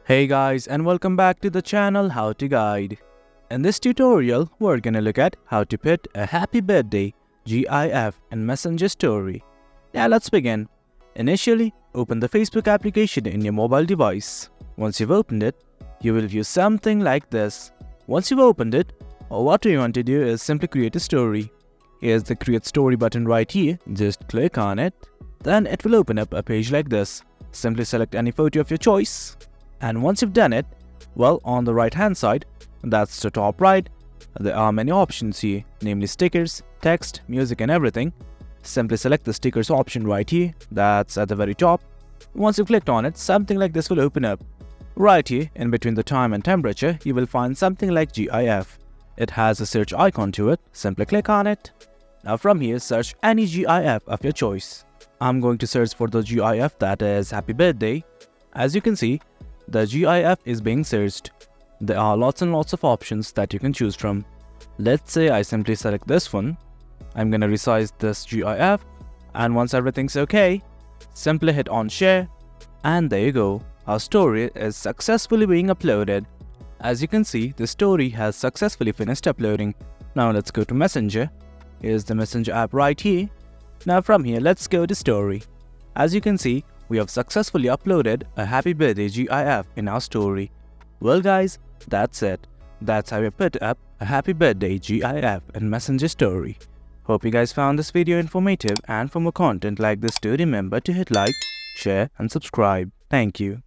Hey guys, and welcome back to the channel How to Guide. In this tutorial, we're gonna look at how to put a happy birthday GIF in Messenger story. Now let's begin. Initially, open the Facebook application in your mobile device. Once you've opened it, you will view something like this. Once you've opened it, what we want to do is simply create a story. Here's the create story button right here. Just click on it. Then it will open up a page like this. Simply select any photo of your choice. And once you've done it, well, on the right hand side, that's the top right, there are many options here, namely stickers, text, music and everything. Simply select the stickers option right here, that's at the very top. Once you've clicked on it, something like this will open up. Right here, in between the time and temperature, you will find something like GIF. It has a search icon to it, simply click on it. Now from here, search any GIF of your choice. I'm going to search for the GIF that is Happy Birthday. As you can see, the GIF is being searched. There are lots and lots of options that you can choose from. Let's say I simply select this one. I'm gonna resize this GIF, and once everything's okay, simply hit on share, and there you go. Our story is successfully being uploaded. As you can see, the story has successfully finished uploading. Now let's go to Messenger. Here's the Messenger app right here. Now from here, let's go to story. As you can see, we have successfully uploaded a happy birthday GIF in our story. Well guys, that's it. That's how we put up a happy birthday GIF in Messenger story. Hope you guys found this video informative, and for more content like this, do remember to hit like, share and subscribe. Thank you.